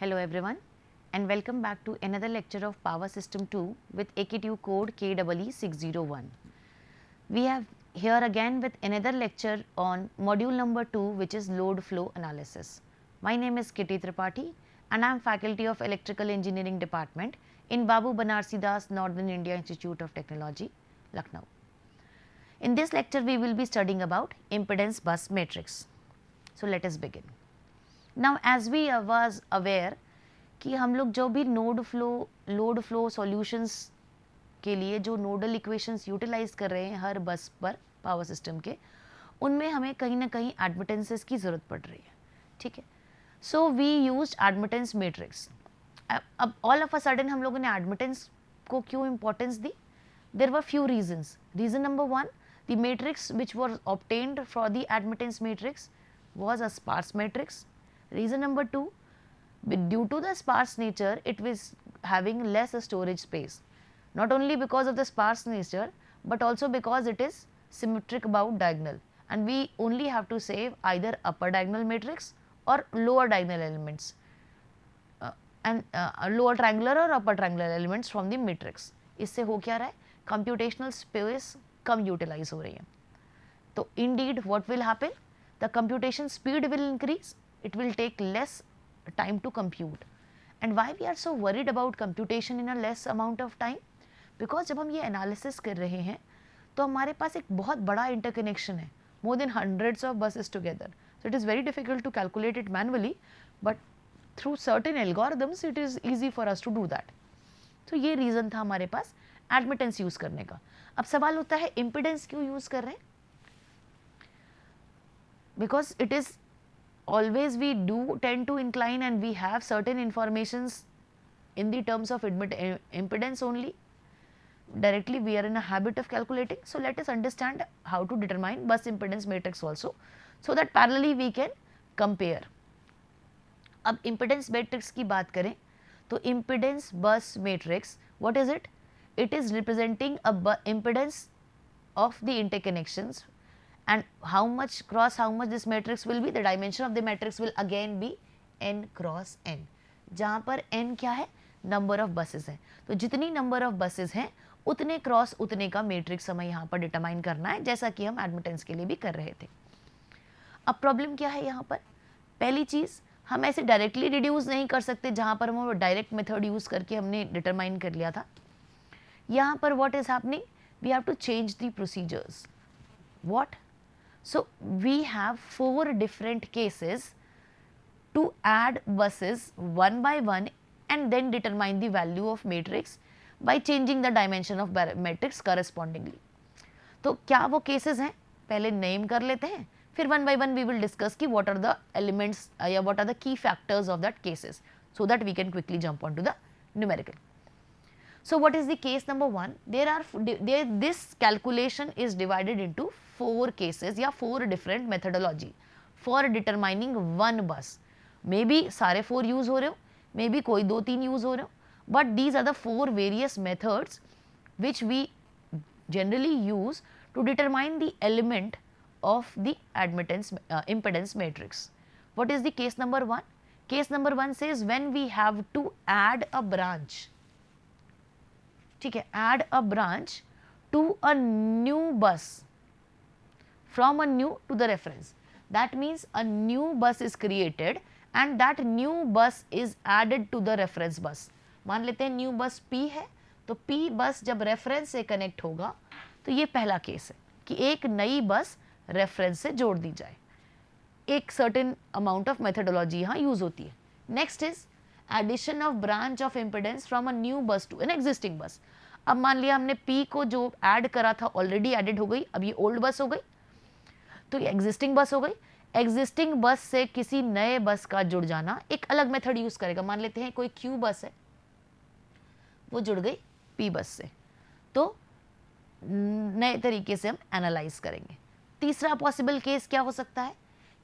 Hello everyone and welcome back to another lecture of Power System 2 with AKTU code KEE601. We have here again with another lecture on module number 2, which is load flow analysis. My name is Kitty Tripathi and I am faculty of Electrical Engineering Department in Babu Banarsi Das Northern India Institute of Technology, Lucknow. In this lecture we will be studying about impedance bus matrix. So let us begin. Now as we was aware कि हम लोग जो भी load flow solutions के लिए जो nodal equations utilise कर रहे हैं हर बस पर पावर सिस्टम के, उनमें हमें कहीं ना कहीं एडमिटेंसेस की ज़रूरत पड़ रही है. ठीक है, so we used admittance matrix. अब ऑल ऑफ अ सडन हम लोगों ने एडमिटेंस को क्यों इंपॉर्टेंस दी? There were few reasons. Reason number one, the matrix which were obtained for the admittance matrix was a sparse matrix. Reason number two, due to the sparse nature, it was having less storage space. Not only because of the sparse nature, but also because it is symmetric about diagonal, and we only have to save either upper diagonal matrix or lower diagonal elements, lower triangular or upper triangular elements from the matrix. इससे हो क्या रहा है? Computational space कम utilize हो रही है. तो indeed what will happen? The computation speed will increase, it will take less time to compute. And why we are so worried about computation in a less amount of time? Because जब हम ये analysis कर रहे हैं तो हमारे पास एक बहुत बड़ा interconnection है, more than hundreds of buses together. So it is very difficult to calculate it manually, but through certain algorithms it is easy for us to do that. तो ये reason था हमारे पास admittance use करने का. अब सवाल होता है impedance क्यों use कर रहे हैं? Because it is always we do tend to incline and we have certain informations in the terms of impedance only. Directly we are in a habit of calculating. So let us understand how to determine bus impedance matrix also, so that parallelly we can compare. अब impedance matrix की बात करें तो impedance bus matrix, what is it? It is representing a impedance of the interconnections. And how much cross how much this matrix will be? The dimension of the matrix will again be n cross n, जहाँ पर n क्या है? Number of buses हैं. तो जितनी number of buses हैं उतने cross उतने का मैट्रिक्स हमें यहाँ पर डिटरमाइन करना है, जैसा कि हम एडमिटेंस के लिए भी कर रहे थे. अब प्रॉब्लम क्या है यहाँ पर? पहली चीज़, हम ऐसे डायरेक्टली रिड्यूस नहीं कर सकते जहाँ पर हम डायरेक्ट मेथड यूज़ करके हमने डिटरमाइन कर लिया था. यहाँ पर what is happening? We have to change the procedures. What? So we have 4 different cases to add buses one by one and then determine the value of matrix by changing the dimension of matrix correspondingly. तो क्या वो cases हैं? पहले name कर लेते हैं, फिर one by one we will discuss कि what are the elements या what are the key factors of that cases, so that we can quickly jump onto the numerical. So what is the case number one? This calculation is divided into 4 cases या 4 different methodology for determining one bus. Maybe सारे 4 use हो रहे हो, maybe कोई 2-3 use हो रहे हो, but these are the 4 various methods which we generally use to determine the element of the impedance matrix. What is the case number one? Case number one says when we have to add a branch. ठीक है, add a branch to a new bus from a new to the reference. That means a new bus is created and that new bus is added to the reference bus. मान लेते हैं new bus P है, तो P बस जब reference से connect होगा तो ये पहला केस है कि एक नई बस रेफरेंस से जोड़ दी जाए. एक सर्टेन अमाउंट ऑफ मेथडोलॉजी यहाँ यूज होती है. Next is addition of branch of impedance from a new bus to an existing bus. अब मान लिया हमने P को जो ऐड करा था ऑलरेडी एडेड हो गई, अब ये ओल्ड बस हो गई, तो ये एग्जिस्टिंग बस हो गई. एग्जिस्टिंग बस से किसी नए बस का जुड़ जाना एक अलग मेथड यूज करेगा. मान लेते हैं कोई Q बस है, वो जुड़ गई P बस से, तो नए तरीके से हम एनालाइज करेंगे. तीसरा पॉसिबल केस क्या हो सकता है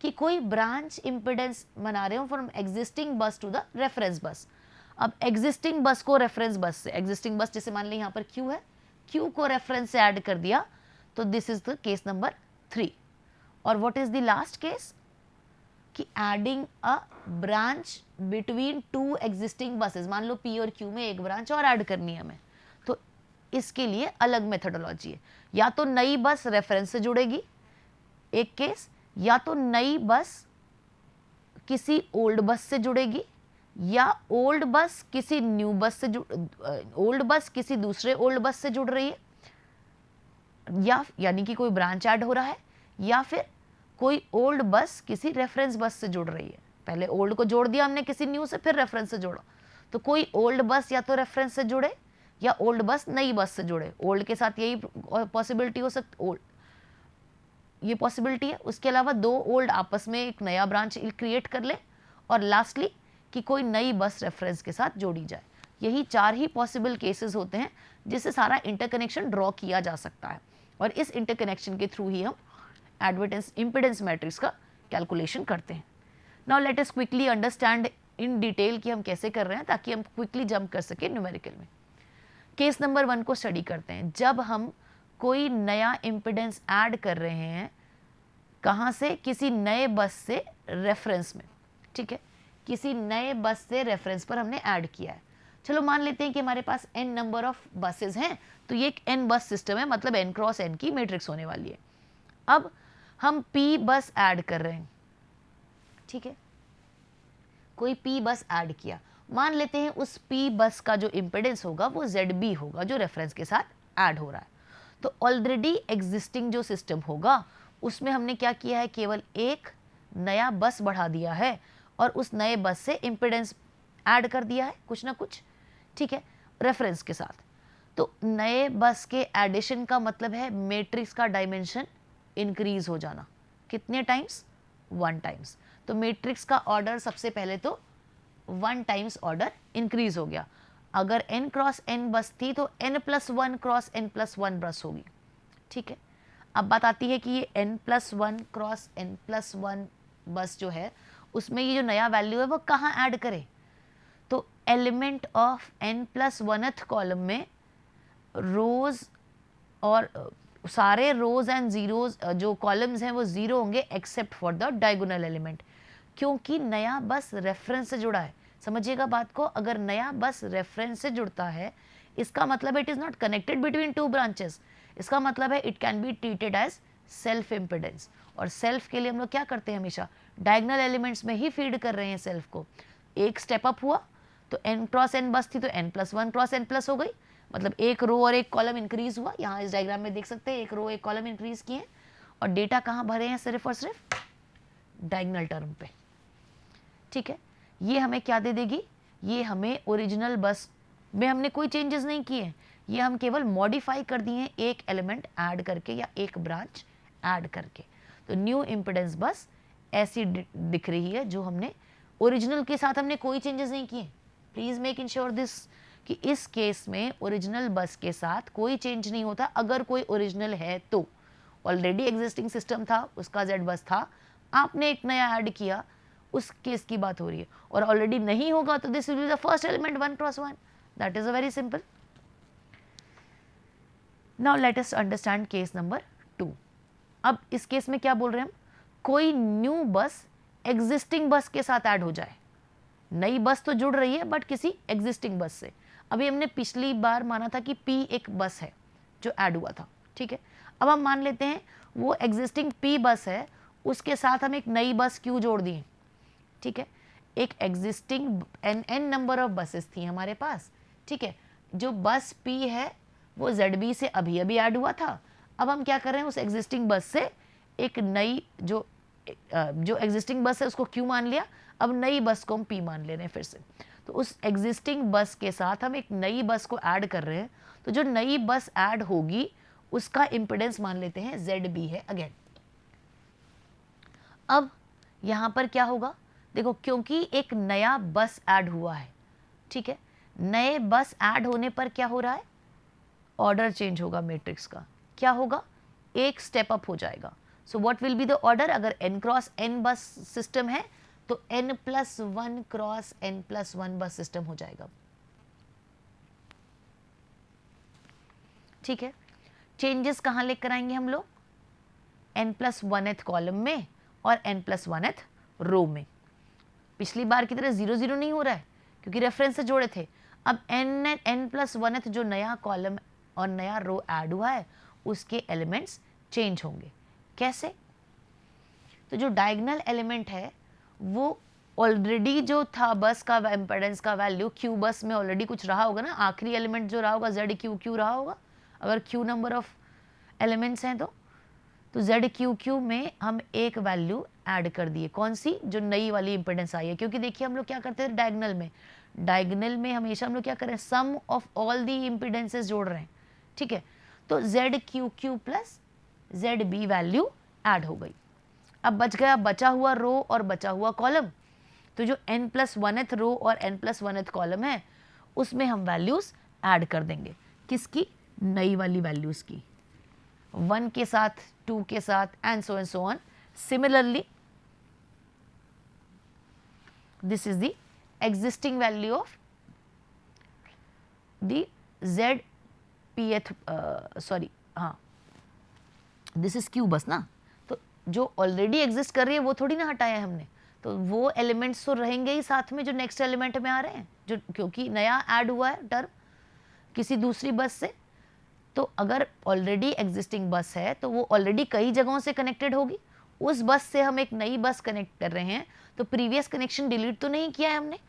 कि कोई ब्रांच इम्पिडेंस बना रहे हो फ्रॉम एग्जिस्टिंग बस टू द रेफरेंस बस. अब एग्जिस्टिंग बस को रेफरेंस बस से, एग्जिस्टिंग बस जैसे मान लें यहाँ पर Q है, Q को रेफरेंस से ऐड कर दिया, तो this is the case number 3. और what is the last case कि adding a branch between two existing buses, मान लो पी और क्यू में एक ब्रांच और ऐड करनी है हमें, तो इसके लिए अलग मेथडोलॉजी है। या तो नई बस रेफरेंस से जुड़ेगी एक केस, या तो नई बस किसी ओल्ड बस से जुड़ेगी, या ओल्ड बस किसी न्यू बस से ओल्ड बस किसी दूसरे ओल्ड बस से जुड़ रही है, या यानी कि कोई ब्रांच ऐड हो रहा है, या फिर कोई ओल्ड बस किसी रेफरेंस बस से जुड़ रही है। पहले ओल्ड को जोड़ दिया हमने किसी न्यू से, फिर रेफरेंस से जोड़ा, तो कोई ओल्ड बस या तो रेफरेंस से जुड़े या ओल्ड बस नई बस से जुड़े। ओल्ड के साथ यही पॉसिबिलिटी हो सकती, ओल्ड ये पॉसिबिलिटी है। उसके अलावा दो ओल्ड आपस में एक नया ब्रांच क्रिएट कर ले, और लास्टली कि कोई नई बस रेफरेंस के साथ जोड़ी जाए। यही 4 ही पॉसिबल केसेस होते हैं जिससे सारा इंटरकनेक्शन ड्रॉ किया जा सकता है, और इस इंटरकनेक्शन के थ्रू ही हम एडमिटेंस इम्पीडेंस मैट्रिक्स का कैलकुलेशन करते हैं। Now let us quickly understand in detail कि हम कैसे कर रहे हैं, ताकि हम क्विकली जंप कर सके न्यूमेरिकल में। केस नंबर 1 को स्टडी करते हैं। जब हम कोई नया इम्पीडेंस ऐड कर रहे हैं, कहाँ से? किसी नए बस से रेफरेंस में, ठीक है, किसी नए बस से रेफरेंस पर हमने ऐड किया है। चलो मान लेते हैं कि हमारे पास n नंबर ऑफ बसेस हैं, तो ये एक n बस सिस्टम है, मतलब n क्रॉस n की मैट्रिक्स होने वाली है। अब हम p बस ऐड कर रहे हैं, ठीक है, कोई p बस ऐड किया, मान लेते हैं उस p बस का जो इम्पीडेंस होगा वो ZB होगा, जो रेफरेंस के साथ ऐड हो रहा है। तो ऑलरेडी एग्जिस्टिंग जो सिस्टम होगा उसमें हमने क्या किया है, केवल एक नया बस बढ़ा दिया है और उस नए बस से इम्पीडेंस ऐड कर दिया है कुछ ना कुछ, ठीक है, रेफरेंस के साथ। तो नए बस के एडिशन का मतलब है मैट्रिक्स का डायमेंशन इंक्रीज हो जाना। कितने टाइम्स? 1 टाइम्स। तो मैट्रिक्स का ऑर्डर सबसे पहले तो 1 टाइम्स ऑर्डर इंक्रीज हो गया। अगर n क्रॉस n बस थी तो n+1 क्रॉस n+1 बस होगी, ठीक है। अब बात आती है कि ये n+1 क्रॉस n+1 बस जो है उसमें ये जो नया वैल्यू है वो कहाँ ऐड करें? तो एलिमेंट ऑफ n+1th कॉलम में रोज और सारे रोज एंड जीरोज जो कॉलम्स हैं वो जीरो होंगे except for the diagonal element, क्योंकि नया बस रेफरेंस से जुड़ा है। समझिएगा बात को, अगर नया बस रेफरेंस से जुड़ता है इसका मतलब it is not connected between 2 branches, इसका मतलब है it can be treated as self impedance. और सेल्फ के लिए हम लोग क्या करते हैं, हमेशा डायगोनल एलिमेंट्स में ही फीड कर रहे हैं सेल्फ को। एक स्टेप अप हुआ तो n क्रॉस n बस थी तो n+1 क्रॉस n+ हो गई, मतलब एक रो और एक कॉलम इंक्रीज हुआ। यहाँ इस डायग्राम में देख सकते हैं एक रो एक कॉलम इंक्रीज किए, और डेटा कहाँ भरे हैं? सिर्फ और सिर्फ डायगोनल टर्म पे, ठीक है। ये हमें क्या दे देगी? ये हमें ओरिजिनल बस में हमने कोई चेंजेस नहीं किए, ये हम केवल मॉडिफाई कर दिए हैं एक एलिमेंट ऐड करके या एक ब्रांच ऐड करके। तो न्यू इम्पिडेंस बस ऐसी दिख रही है जो हमने ओरिजिनल के साथ हमने कोई चेंजेस नहीं किए। प्लीज़ मेक इंश्योर दिस कि इस केस में ओरिजिनल बस के साथ कोई चेंज नहीं होता। अगर कोई ओरिजिनल है तो ऑलरेडी एग्जिस्टिंग सिस्टम था, उसका Z बस था, आपने एक नया ऐड किया, उस केस की बात हो रही है। और ऑलरेडी नहीं होगा तो this will be the first element 1 cross 1। That is a very simple. Now let us understand case number 2। अब इस केस में क्या बोल रहे हैं हम? कोई न्यू बस एग्जिस्टिंग बस के साथ ऐड हो जाए। नई बस तो जुड़ रही है बट किसी एग्जिस्टिंग बस से। अभी हमने पिछली बार माना था कि P एक बस है जो ऐड हुआ था, ठीक है। अब हम मान लेते हैं वो एग्जिस्टिंग P बस है, उसके साथ हम एक नई बस Q जोड़ दिए, ठीक है। एक existing n number of buses थी हमारे पास, ठीक है। जो बस P है वो ZB से अभी अभी ऐड हुआ था। अब हम क्या कर रहे हैं, उस एग्जिस्टिंग बस से एक नई जो एग्जिस्टिंग बस है उसको Q मान लिया, अब नई बस को हम P मान ले रहे हैं फिर से। तो उस एग्जिस्टिंग बस के साथ हम एक नई बस को ऐड कर रहे हैं, तो जो नई बस ऐड होगी उसका इम्पिडेंस मान लेते हैं ZB है अगेन। अब यहाँ पर क्या होगा, देखो क्योंकि एक नया बस ऐड हुआ है, ठीक है। नए बस ऐड होने पर क्या हो रहा है, ऑर्डर चेंज होगा मैट्रिक्स का। क्या होगा, एक स्टेप अप हो जाएगा। So what will be the order? अगर n क्रॉस n बस सिस्टम है तो n+1 क्रॉस n+1 बस सिस्टम हो जाएगा, ठीक है। चेंजेस कहाँ लेकर आएंगे हम लोग? n+1th कॉलम में और n+1th रो में। पिछली बार की तरह 0 0 नहीं हो रहा है क्योंकि रेफरेंस से जोड़े थे। अब n+1th जो नया कॉलम और नया रो ऐड हुआ है उसके एलिमेंट्स चेंज होंगे। कैसे? तो जो डायगोनल एलिमेंट है वो ऑलरेडी जो था बस का इम्पेडेंस का वैल्यू क्यू बस में ऑलरेडी कुछ रहा होगा ना, आखिरी एलिमेंट जो रहा होगा ZQQ रहा होगा, अगर क्यू नंबर ऑफ एलिमेंट्स हैं तो ZQQ में हम एक वैल्यू ऐड कर दिए। कौन सी? जो नई वाली इम्पेडेंस आई है। क्योंकि देखिए हम लोग क्या करते हैं डायगोनल में हमेशा हम लोग क्या कर रहे हैं, सम ऑफ ऑल दी इम्पिडेंसेस जोड़ रहे हैं, ठीक है। तो ZQQ plus ZB value add हो गई। अब बच गया बचा हुआ रो और बचा हुआ कॉलम। तो जो n+1th रो और n+1th कॉलम है उसमें हम वैल्यूज ऐड कर देंगे। किसकी? नई वाली वैल्यूज की, 1 के साथ, 2 के साथ and so on. Similarly this is the existing value of the ZPth this is Q बस ना। तो जो ऑलरेडी एग्जिस्ट कर रही है वो थोड़ी ना हटाया है हमने, तो वो एलिमेंट्स तो रहेंगे ही साथ में जो नेक्स्ट एलिमेंट में आ रहे हैं, जो क्योंकि नया ऐड हुआ है टर्म किसी दूसरी बस से। तो अगर ऑलरेडी एग्जिस्टिंग बस है तो वो ऑलरेडी कई जगहों से कनेक्टेड होगी। उस बस से हम एक नई बस कनेक्ट कर रहे हैं तो प्रीवियस कनेक्शन डिलीट तो नहीं किया है हमने।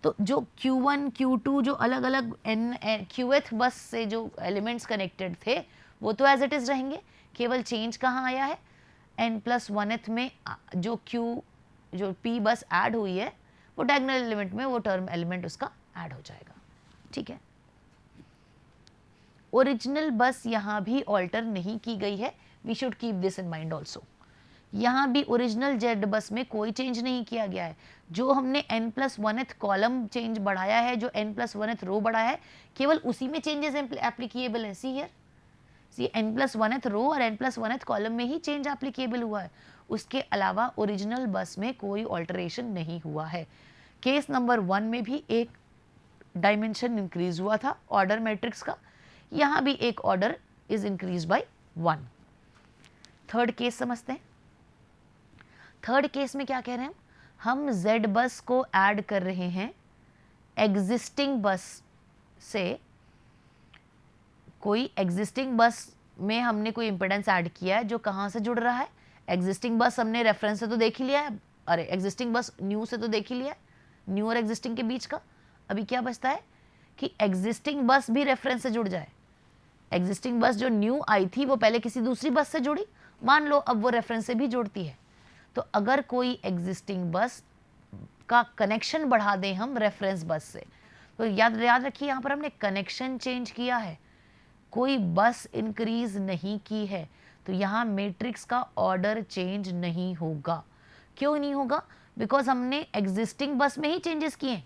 तो जो Q1 Q2 जो अलग अलग Qth बस से जो एलिमेंट्स कनेक्टेड थे वो तो एज इट इज रहेंगे। केवल चेंज कहाँ आया है, n+1th में जो P बस ऐड हुई है वो डायगोनल एलिमेंट में वो टर्म एलिमेंट उसका ऐड हो जाएगा, ठीक है। ओरिजिनल बस यहाँ भी ऑल्टर नहीं की गई है, we should keep this in mind also. यहाँ भी ओरिजिनल Z बस में कोई चेंज नहीं किया गया है। जो हमने n+1th कॉलम चेंज बढ़ाया है, जो n+1th रो बढ़ाया है, केवल उसी में चेंजेस एप्लीकेबल है। सी हियर, सी n+1th रो और n+1th कॉलम में ही चेंज एप्लीकेबल हुआ है, उसके अलावा ओरिजिनल बस में कोई ऑल्टरेशन नहीं हुआ है। केस नंबर 1 में भी एक डायमेंशन इंक्रीज हुआ था ऑर्डर मैट्रिक्स का, यहाँ भी एक order is increase by 1। Third case समझते हैं। थर्ड केस में क्या कह रहे हैं हम Z बस को ऐड कर रहे हैं एग्जिस्टिंग बस से। कोई एग्जिस्टिंग बस में हमने कोई इम्पिडेंस ऐड किया है जो कहाँ से जुड़ रहा है, एग्जिस्टिंग बस हमने रेफरेंस से तो देख ही लिया है, अरे एग्जिस्टिंग बस न्यू से तो देख ही लिया है, न्यू और एग्जिस्टिंग के बीच का। अभी क्या बचता है कि एग्जिस्टिंग बस भी रेफरेंस से जुड़ जाए। एग्जिस्टिंग बस जो न्यू आई थी वो पहले किसी दूसरी बस से जुड़ी, मान लो अब वो रेफरेंस से भी जुड़ती है। तो अगर कोई एग्जिस्टिंग बस का कनेक्शन बढ़ा दें हम रेफरेंस बस से, तो याद रखिए यहाँ पर हमने कनेक्शन चेंज किया है, कोई बस इंक्रीज नहीं की है। तो यहाँ मैट्रिक्स का ऑर्डर चेंज नहीं होगा। क्यों नहीं होगा? बिकॉज हमने एग्जिस्टिंग बस में ही चेंजेस किए।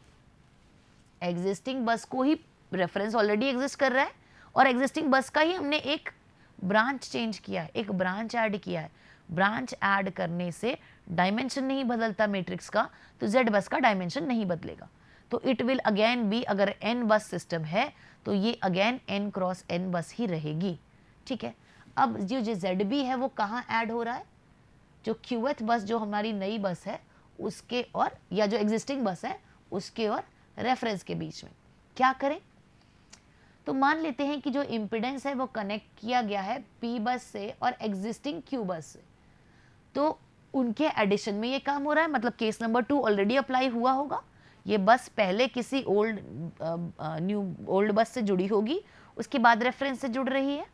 एग्जिस्टिंग बस को ही रेफरेंस ऑलरेडी एग्जिस्ट कर रहा है और एग्जिस्टिंग बस का ही हमने एक ब्रांच चेंज किया है, एक ब्रांच ऐड किया है। ब्रांच ऐड करने से डायमेंशन नहीं बदलता मैट्रिक्स का, तो Z बस का डायमेंशन नहीं बदलेगा। तो इट विल अगेन बी, अगर n बस सिस्टम है तो ये अगेन n क्रॉस n बस ही रहेगी, ठीक है। अब जो ZB है वो कहाँ ऐड हो रहा है? जो Qth बस जो हमारी नई बस है उसके और, या जो एग्जिस्टिंग बस है उसके और रेफरेंस के बीच में। क्या करें? तो मान लेते हैं कि जो इम्पिडेंस है वो कनेक्ट किया गया है P बस से और एग्जिस्टिंग Q बस से, तो उनके एडिशन में ये काम हो रहा है। मतलब केस नंबर 2 ऑलरेडी अप्लाई हुआ होगा, ये बस पहले किसी ओल्ड बस से जुड़ी होगी, उसके बाद रेफरेंस से जुड़ रही है।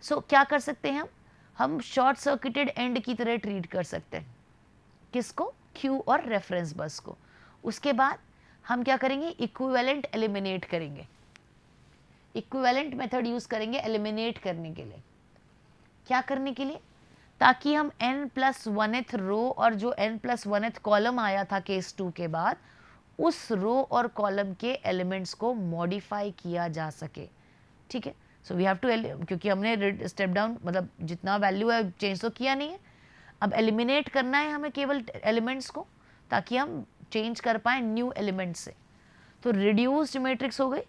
सो क्या कर सकते हैं हम शॉर्ट सर्किटेड एंड की तरह ट्रीट कर सकते हैं। किसको? Q और रेफरेंस बस को। उसके बाद हम क्या करेंगे? इक्विवेलेंट एलिमिनेट करेंगे। इक्विवेलेंट मेथड यूज करेंगे एलिमिनेट करने के लिए। क्या करने के लिए? ताकि हम n+1th रो और जो n+1th कॉलम आया था केस 2 के बाद, उस रो और कॉलम के एलिमेंट्स को मॉडिफाई किया जा सके, ठीक है। सो वी हैव टू, क्योंकि हमने स्टेप डाउन मतलब जितना वैल्यू है चेंज तो किया नहीं है, अब एलिमिनेट करना है हमें केवल एलिमेंट्स को, ताकि हम चेंज कर पाए न्यू एलिमेंट से। तो रिड्यूस्ड मैट्रिक्स हो गई।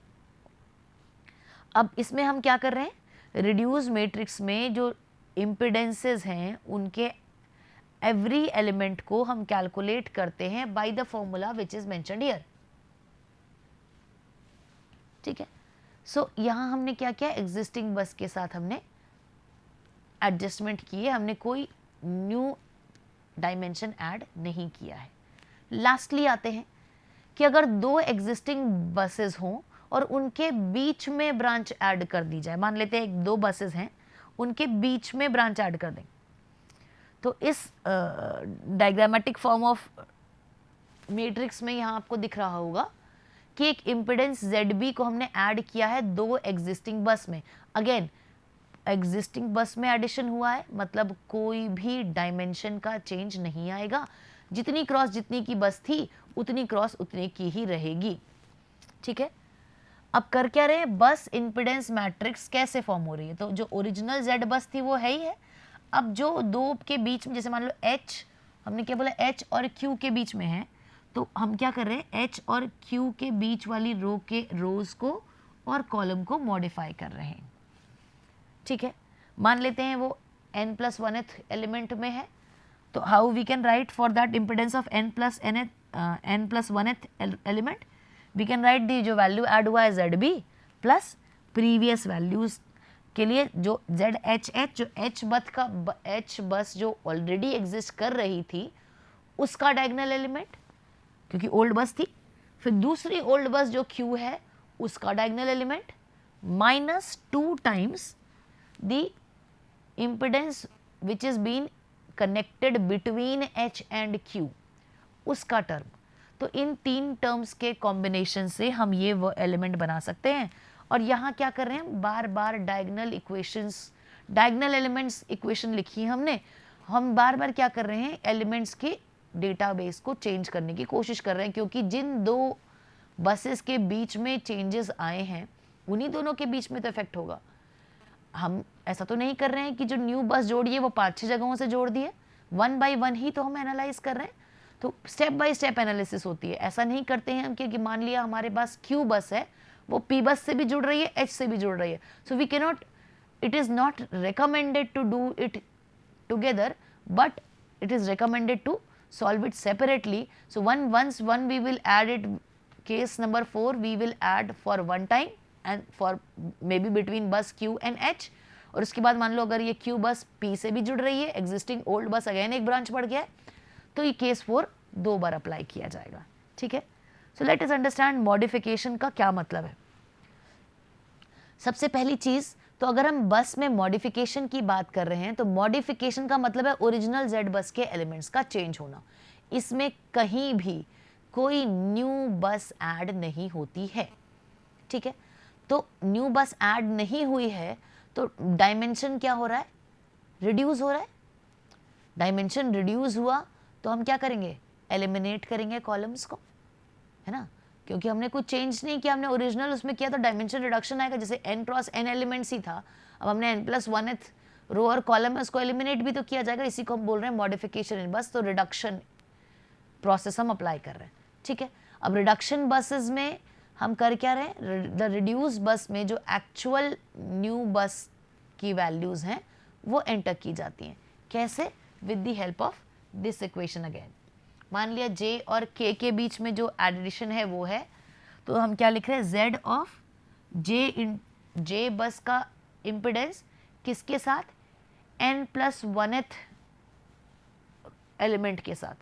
अब इसमें हम क्या कर रहे हैं? रिड्यूस्ड मैट्रिक्स में जो इम्पिडेंसेस हैं उनके एवरी एलिमेंट को हम कैलकुलेट करते हैं by the formula which is mentioned here. ठीक है, सो यहां हमने क्या किया, एग्जिस्टिंग बस के साथ हमने एडजस्टमेंट किए, हमने कोई न्यू डायमेंशन ऐड नहीं किया है। लास्टली आते हैं कि अगर दो एग्जिस्टिंग बसेस हों और उनके बीच में ब्रांच ऐड कर दी जाए, मान लेते हैं दो बसेस हैं, उनके बीच में ब्रांच ऐड कर दें, तो इस डायग्रामेटिक फॉर्म ऑफ मैट्रिक्स में यहाँ आपको दिख रहा होगा कि एक इम्पिडेंस ZB को हमने ऐड किया है दो एग्जिस्टिंग बस में। अगेन एग्जिस्टिंग बस में एडिशन हुआ है, मतलब कोई भी डायमेंशन का चेंज नहीं आएगा, जितनी क्रॉस जितनी की बस थी उतनी क्रॉस उतनी की ही रहेगी। ठीक है, अब कर क्या रहे हैं, बस इम्पिडेंस मैट्रिक्स कैसे फॉर्म हो रही है, तो जो ओरिजिनल Z बस थी वो है ही है। अब जो दो के बीच में, जैसे मान लो H, हमने क्या बोला H और Q के बीच में है, तो हम क्या कर रहे हैं, H और Q के बीच वाली रो के रोज को और कॉलम को मॉडिफाई कर रहे हैं। ठीक है, मान लेते हैं वो n+1th एलिमेंट में है, तो how we can write for that impedance of n+1th element, we can write the जो वैल्यू ऐड हुआ है ZB प्लस प्रीवियस वैल्यूज के लिए जो ZHH, जो H बस जो ऑलरेडी एग्जिस्ट कर रही थी उसका डायगोनल एलिमेंट, क्योंकि ओल्ड बस थी, फिर दूसरी ओल्ड बस जो Q है उसका diagonal element -2 times the impedance which is being connected between H and Q, उसका टर्म। तो इन तीन टर्म्स के कॉम्बिनेशन से हम ये वो एलिमेंट बना सकते हैं। और यहाँ क्या कर रहे हैं, बार बार diagonal equations, diagonal elements equation लिखी है हमने, हम बार बार क्या कर रहे हैं, एलिमेंट्स के डेटाबेस को चेंज करने की कोशिश कर रहे हैं, क्योंकि जिन दो बसेस के बीच में चेंजेस आए हैं उन्हीं दोनों के बीच में तो इफेक्ट होगा। हम ऐसा तो नहीं कर रहे हैं कि जो न्यू बस जोड़ी है वो 5-6 जगहों से जोड़ दी है, 1 बाय 1 ही तो हम एनालाइज कर रहे हैं, तो स्टेप बाय स्टेप एनालिसिस होती है। ऐसा नहीं करते हैं हम कि मान लिया हमारे पास Q बस है, वो P बस से भी जुड़ रही है, H से भी जुड़ रही है, so we can not, it is not recommended to do it together, but it is recommended to solve it separately. So once we will add it, case number 4 we will add for one time and for maybe between bus Q and H, और उसके बाद मान लो अगर ये Q बस P से भी जुड़ रही है, एग्जिस्टिंग ओल्ड बस अगेन एक ब्रांच बढ़ गया है, तो ये केस 4 दो बार अप्लाई किया जाएगा। ठीक है, so let us understand modification का क्या मतलब है। सबसे पहली चीज, तो अगर हम बस में मॉडिफिकेशन की बात कर रहे हैं तो मॉडिफिकेशन का मतलब है ओरिजिनल Z बस के एलिमेंट्स का चेंज होना, इसमें कहीं भी कोई न्यू बस ऐड नहीं होती है। ठीक है, तो न्यू बस ऐड नहीं हुई है तो डायमेंशन क्या हो रहा है, रिड्यूस हो रहा है। डायमेंशन रिड्यूस हुआ तो हम क्या करेंगे, एलिमिनेट करेंगे कॉलम्स को, है ना, क्योंकि हमने कुछ चेंज नहीं किया, हमने ओरिजिनल उसमें किया तो डायमेंशन रिडक्शन आएगा। जैसे n×n एलिमेंट्स ही था, अब हमने n+1th रो और कॉलम है उसको एलिमिनेट भी तो किया जाएगा, इसी को हम बोल रहे हैं मॉडिफिकेशन इन बस, तो रिडक्शन प्रोसेस हम अप्लाई कर रहे हैं। ठीक है, अब रिडक्शन बसेस में हम कर क्या रहे हैं, द रिड्यूस बस में जो एक्चुअल न्यू बस की वैल्यूज हैं वो एंटर की जाती हैं। कैसे, with the help of this equation again. मान लिया J और K के बीच में जो एडिशन है वो है, तो हम क्या लिख रहे हैं, Z ऑफ J बस का इम्पिडेंस किसके साथ, n+1th एलिमेंट के साथ,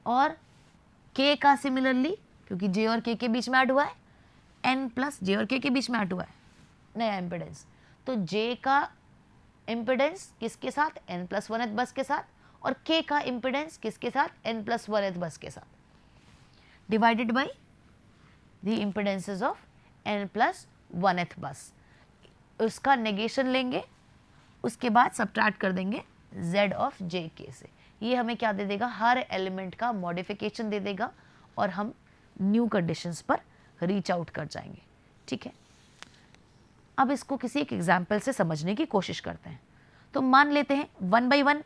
और K का सिमिलरली, क्योंकि J और K के बीच में ऐड हुआ है, J और K के बीच में ऐड हुआ है नया इम्पिडेंस, तो J का इम्पिडेंस किसके साथ, n+1th बस के साथ, और K का इम्पिडेंस किसके साथ, n+1th बस के साथ, divided by the impedances of n+1th बस। उसका नेगेशन लेंगे, उसके बाद सब्ट्रैक्ट कर देंगे Z ऑफ JK से। ये हमें क्या दे देगा, हर एलिमेंट का मॉडिफिकेशन दे देगा और हम न्यू कंडीशंस पर रीच आउट कर जाएंगे। ठीक है, अब इसको किसी एक एग्जाम्पल से समझने की कोशिश करते हैं। तो मान लेते हैं 1 by 1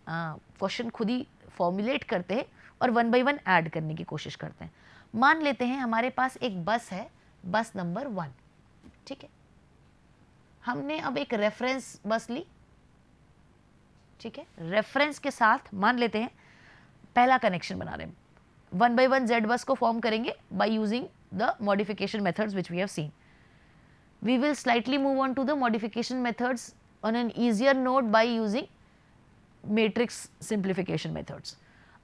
क्वेश्चन खुद ही फॉर्मुलेट करते हैं और 1 by 1 ऐड करने की कोशिश करते हैं। मान लेते हैं हमारे पास एक बस है, बस नंबर 1। ठीक है, हमने अब एक रेफरेंस बस ली, ठीक है, रेफरेंस के साथ मान लेते हैं पहला कनेक्शन बना रहे हैं, 1 by 1 Z बस को फॉर्म करेंगे by using the modification methods which we have seen. We will slightly move on to the modification methods on an easier note by using matrix simplification methods.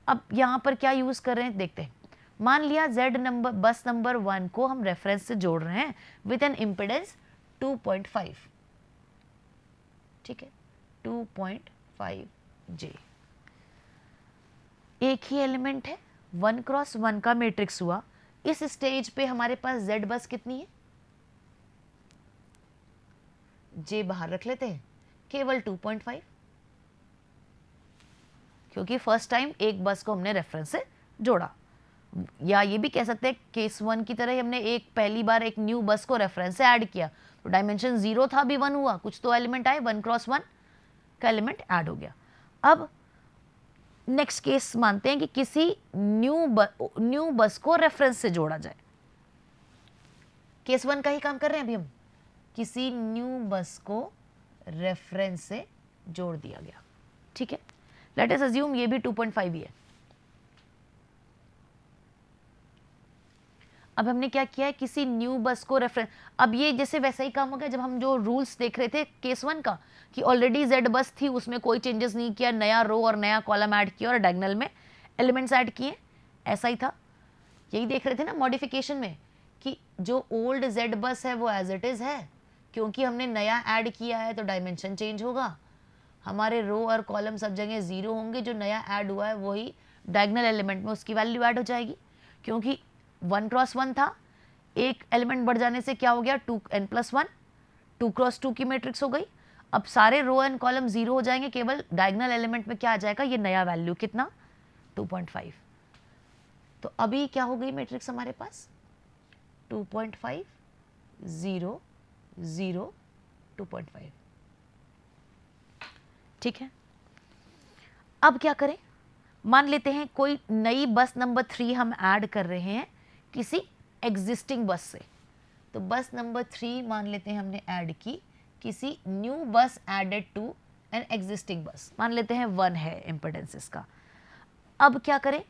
अब यहाँ पर क्या यूज कर रहे हैं देखते हैं. मान लिया Z नंबर बस नंबर 1 को हम रेफरेंस से जोड़ रहे हैं विथ एन इम्पिडेंस 2.5, ठीक है, 2.5 J. एक ही एलिमेंट है, 1 क्रॉस 1 का मैट्रिक्स हुआ. इस स्टेज पे हमारे पास Z बस कितनी है, J बाहर रख लेते हैं, केवल 2.5, क्योंकि फर्स्ट टाइम एक बस को हमने रेफरेंस से जोड़ा. या ये भी कह सकते हैं केस 1 की तरह ही हमने एक पहली बार एक न्यू बस को रेफरेंस से ऐड किया, तो डायमेंशन 0 था भी 1 हुआ, कुछ तो एलिमेंट आए, 1 क्रॉस 1 का एलिमेंट ऐड हो गया. अब नेक्स्ट केस मानते हैं कि किसी न्यू बस को रेफरेंस से जोड़ा जाए. केस 1 का ही काम कर रहे हैं अभी हम, किसी न्यू बस को रेफरेंस से जोड़ दिया गया, ठीक है. लेट अस अज्यूम ये भी 2.5 ही है. अब हमने क्या किया है, किसी न्यू बस को रेफरेंस, अब ये जैसे वैसा ही काम हो गया जब हम जो रूल्स देख रहे थे केस 1 का, कि ऑलरेडी Z बस थी, उसमें कोई चेंजेस नहीं किया, नया रो और नया कॉलम ऐड किया और डायगोनल में एलिमेंट्स ऐड किए, ऐसा ही था. यही देख रहे थे ना मॉडिफिकेशन में, कि जो ओल्ड Z बस है वो एज इट इज है, क्योंकि हमने नया ऐड किया है तो डायमेंशन चेंज होगा, हमारे रो और कॉलम सब जगह 0 होंगे, जो नया ऐड हुआ है वही डायगोनल एलिमेंट में उसकी वैल्यू ऐड हो जाएगी. क्योंकि 1 क्रॉस 1 था, एक एलिमेंट बढ़ जाने से क्या हो गया, 2n+1, 2 क्रॉस 2 की मैट्रिक्स हो गई. अब सारे रो एंड कॉलम 0 हो जाएंगे, केवल डायगोनल एलिमेंट में क्या आ जाएगा, ये नया वैल्यू कितना, 2.5. तो अभी क्या हो गई मैट्रिक्स हमारे पास, 2.5 0 0 2.5, ठीक है. अब क्या करें, मान लेते हैं कोई नई बस नंबर 3 हम ऐड कर रहे हैं किसी एग्जिस्टिंग बस से. तो बस नंबर 3 मान लेते हैं हमने ऐड की किसी new bus added to an existing बस, मान लेते हैं 1 है इम्पिडेंस इसका. अब क्या करें,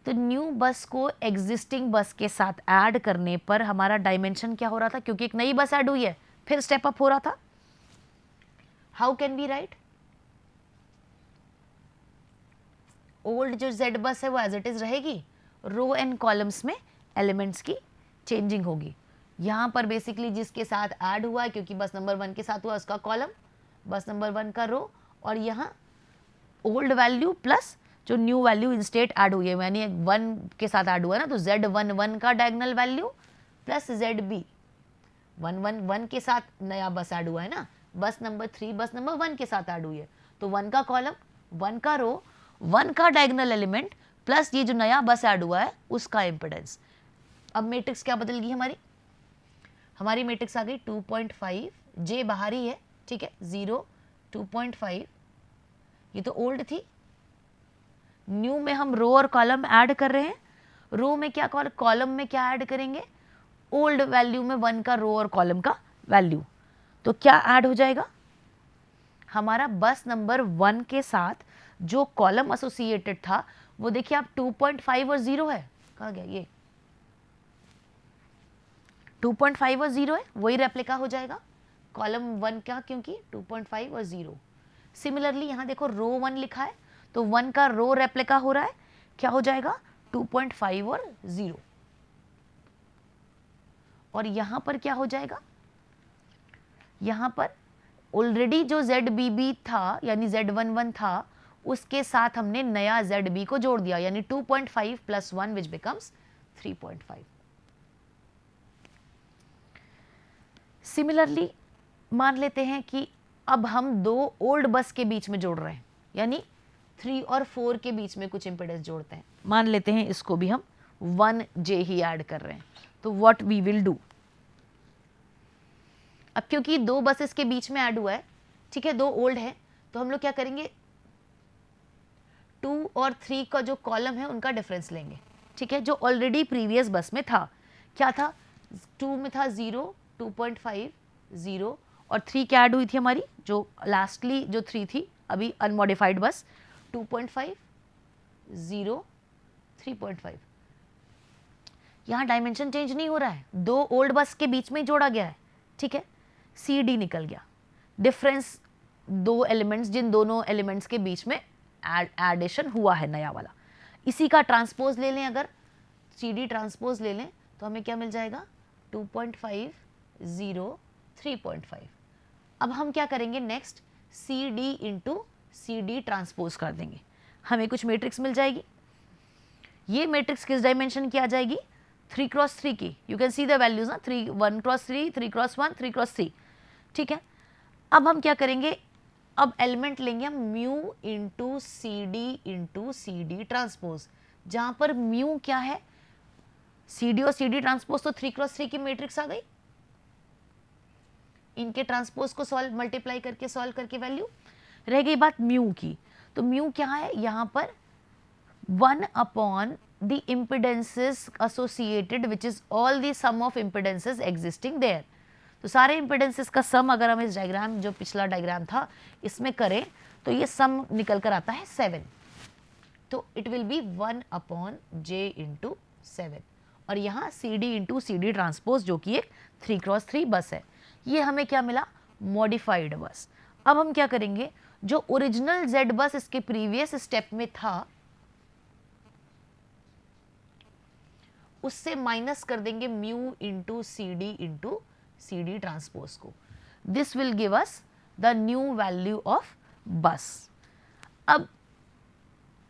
तो न्यू बस को एग्जिस्टिंग बस के साथ ऐड करने पर हमारा डायमेंशन क्या हो रहा था, क्योंकि एक नई बस ऐड हुई है, फिर स्टेप अप हो रहा था. How can be right, old जो Z बस है वो एज इट इज रहेगी, रो एंड कॉलम्स में एलिमेंट्स की चेंजिंग होगी. यहाँ पर बेसिकली जिसके साथ ऐड हुआ है, क्योंकि बस नंबर 1 के साथ हुआ उसका कॉलम, बस नंबर 1 का रो, और यहाँ ओल्ड वैल्यू प्लस जो न्यू वैल्यू इंस्टेट ऐड हुई है, यानी 1 के साथ ऐड हुआ है ना, तो Z11 का डायगोनल वैल्यू प्लस ZB 1 के साथ नया बस ऐड हुआ है ना, बस नंबर 3 बस नंबर 1 के साथ ऐड हुई है, तो 1 का कॉलम, 1 का रो, 1 का डायगोनल एलिमेंट प्लस ये जो नया बस ऐड हुआ है उसका इम्पिडेंस. अब मैट्रिक्स क्या बदल गई हमारी मैट्रिक्स आ गई 2.5, J बाहर ही है, ठीक है, 0 2.5, ये तो ओल्ड थी. न्यू में हम रो और कॉलम ऐड कर रहे हैं, रो में क्या, कॉलम में क्या ऐड करेंगे, ओल्ड वैल्यू में 1 का रो और कॉलम का वैल्यू. तो क्या ऐड हो जाएगा, हमारा बस नंबर 1 के साथ जो कॉलम एसोसिएटेड था वो देखिए आप 2.5 और 0 है, कहाँ गया ये, 2.5 और 0 है, वही रेप्लिका हो जाएगा कॉलम 1 का, क्योंकि 2.5 और 0. सिमिलरली यहाँ देखो रो 1 लिखा है, तो 1 का रो रेप्लिका हो रहा है, क्या हो जाएगा 2.5 और 0. और यहाँ पर क्या हो जाएगा, यहाँ पर ऑलरेडी जो ZBB था यानी Z11 था, उसके साथ हमने नया ZB को जोड़ दिया, यानी 2.5 + 1 विच बिकम्स 3.5. सिमिलरली मान लेते हैं कि अब हम 2 ओल्ड बस के बीच में जोड़ रहे हैं, यानी 3 और 4 के बीच में कुछ इम्पिडेंस जोड़ते हैं. मान लेते हैं इसको भी हम 1J ही ऐड कर रहे हैं. तो व्हाट वी विल डू, अब क्योंकि 2 बसेस के बीच में ऐड हुआ है, ठीक है, 2 ओल्ड है, तो हम लोग क्या करेंगे, 2 और 3 का जो कॉलम है उनका डिफरेंस लेंगे, ठीक है, जो ऑलरेडी प्रीवियस बस में था. क्या था, 2 में था 0 2.5 0 और 3 क्या ऐड हुई थी हमारी, जो लास्टली जो 3 थी अभी अनमॉडिफाइड बस 2.5 0 3.5, यहाँ डायमेंशन चेंज नहीं हो रहा है, दो ओल्ड बस के बीच में ही जोड़ा गया है, ठीक है, सी डी निकल गया, डिफरेंस दो एलिमेंट्स, जिन दोनों एलिमेंट्स के बीच में एडिशन हुआ है नया वाला, इसी का ट्रांसपोज ले लें, अगर सी डी ट्रांसपोज ले लें तो हमें क्या मिल जाएगा 2.5 0 3.5। अब हम क्या करेंगे next, C D into C D transpose कर देंगे, हमें कुछ मैट्रिक्स मिल जाएगी। ये मैट्रिक्स किस डायमेंशन की आ जाएगी, 3x3 की, you can see the values ना, 1x3 3x1 3x3, ठीक है। अब हम क्या करेंगे, अब एलिमेंट लेंगे हम mu into C D transpose, जहां पर म्यू क्या है, सी डी और सी डी ट्रांसपोज तो 3x3 की मैट्रिक्स आ गई, इनके ट्रांसपोज को सॉल्व मल्टीप्लाई करके सॉल्व करके वैल्यू रह गई बात म्यू की। तो म्यू क्या है यहाँ पर 1 upon the impedances associated which is all the sum of impedances existing there. तो सारे इम्पिडेंसेस का सम अगर हम इस डायग्राम, जो पिछला डायग्राम था इसमें करें तो ये सम निकल कर आता है 7, तो it will be 1 upon J into 7, और यहाँ C D into C D transpose जो कि एक 3x3 बस है, ये हमें क्या मिला, मॉडिफाइड बस। अब हम क्या करेंगे, जो ओरिजिनल जेड बस इसके प्रीवियस स्टेप में था उससे माइनस कर देंगे mu into C D transpose को, this will give us the new value of bus. अब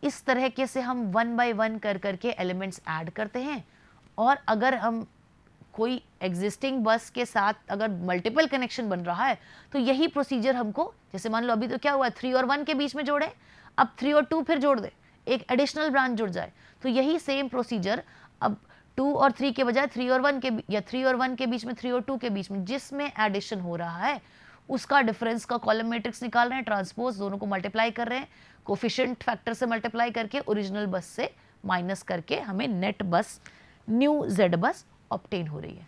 इस तरह के से हम 1 बाय 1 कर करके एलिमेंट्स ऐड करते हैं, और अगर हम कोई एग्जिस्टिंग बस के साथ अगर मल्टीपल कनेक्शन बन रहा है तो यही प्रोसीजर हमको, जैसे मान लो अभी तो क्या हुआ 3 और 1 के बीच में जोड़े, अब 3 और 2 फिर जोड़ दे, एक एडिशनल ब्रांच जुड़ जाए, तो यही सेम प्रोसीजर अब 2 और 3 के बजाय 3 और 1 के, या 3 और 1 के बीच में 3 और 2 के बीच में जिसमें एडिशन हो रहा है उसका डिफरेंस का कॉलम मैट्रिक्स निकाल रहे हैं, ट्रांसपोज दोनों को मल्टीप्लाई कर रहे हैं, कोफिशिएंट फैक्टर से मल्टीप्लाई करके ओरिजिनल बस से माइनस करके हमें नेट बस, न्यू जेड बस ऑब्टेन हो रही है।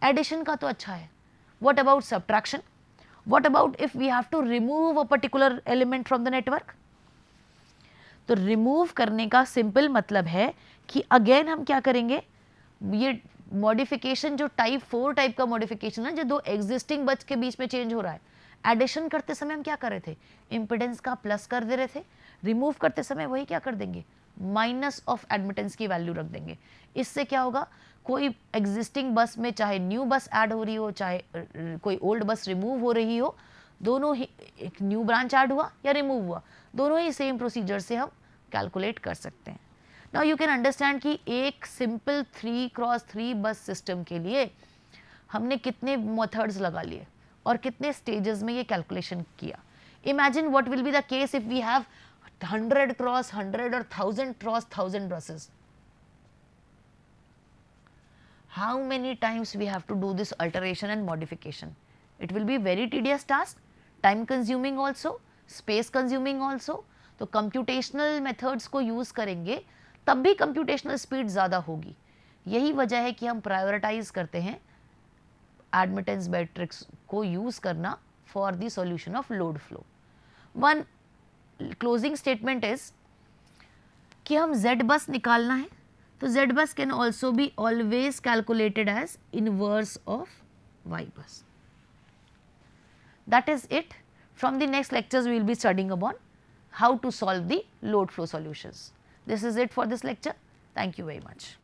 एडिशन का तो अच्छा है, what about subtraction, what about if we have to remove a particular element from the network. तो रिमूव करने का सिंपल मतलब है कि अगेन हम क्या करेंगे, ये मॉडिफिकेशन जो टाइप 4 टाइप का मॉडिफिकेशन है, जो दो एग्जिस्टिंग बस के बीच में चेंज हो रहा है, एडिशन करते समय हम क्या कर रहे थे, इम्पिडेंस का प्लस कर दे रहे थे, रिमूव करते समय वही क्या कर देंगे, माइनस ऑफ एडमिटेंस की वैल्यू रख देंगे। इससे क्या होगा, कोई एग्जिस्टिंग बस में चाहे न्यू बस ऐड हो रही हो, चाहे कोई ओल्ड बस रिमूव हो रही हो, दोनों ही, एक न्यू ब्रांच ऐड हुआ या रिमूव हुआ, दोनों ही सेम प्रोसीजर से हम कैलकुलेट कर सकते हैं। नाउ यू कैन अंडरस्टैंड कि एक सिंपल 3x3 बस सिस्टम के लिए हमने कितने मेथड्स लगा लिए और कितने स्टेजेस में ये कैलकुलेशन किया। Imagine what will be the case if we have 100x100 or 1000x1000 buses. How many times we have to do this alteration and modification? It will be very tedious task, time consuming also, space consuming also. तो computational methods को use करेंगे तब भी computational speed ज़्यादा होगी। यही वजह है कि हम prioritize करते हैं admittance matrix को use करना for the solution of load flow. One closing statement is कि हम Z bus निकालना है, तो Z bus can also be always calculated as inverse of Y bus. That is it. From the next lectures we will be studying about how to solve the load flow solutions. This is it for this lecture. Thank you very much.